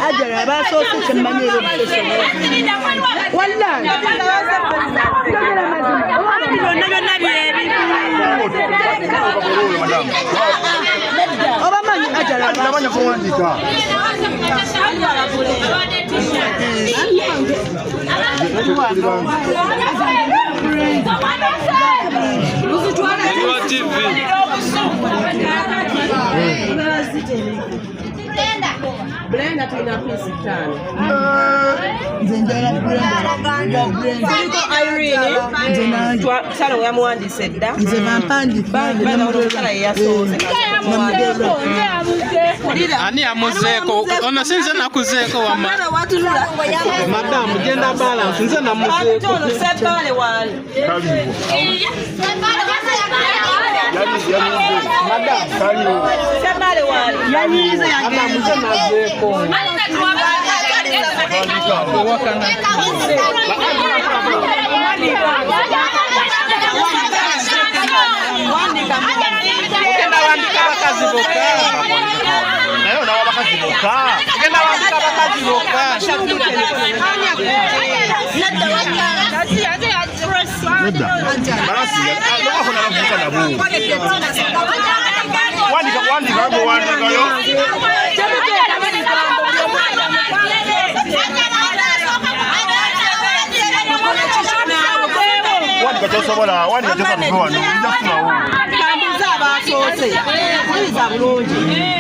أجل بس صوتك مني والله Blenda tuna pisi tano. Irene. Salo ya mwandi sedda. Nze vampandi bandi ani amuzeko ono sinze nakuzeko wama madam genda balance nze namuzeko sebale wali madam sebale wali yanyize ana muze nazeko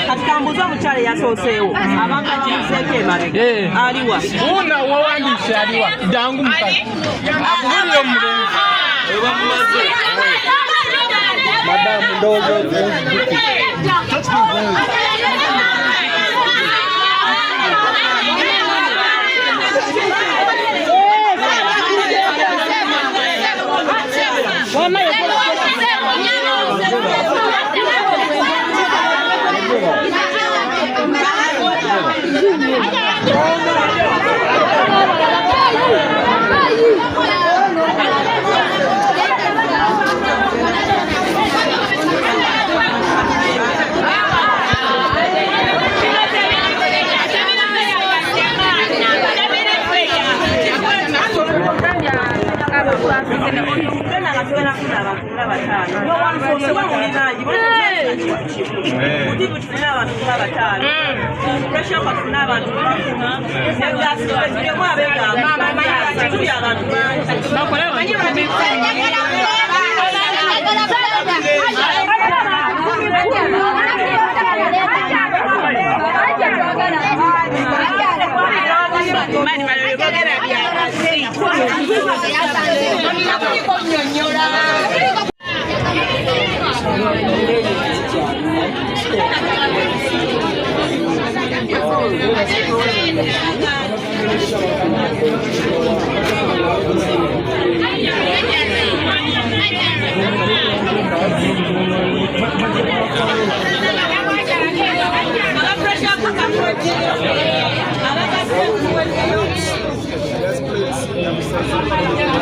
Katambuza mukyale yasoseewo abantu abamuseeko emabega aliwa una wawandisha aliwa dangu mkazi akubulira omulenzi ebamumaze madamu ndogo Yes, please.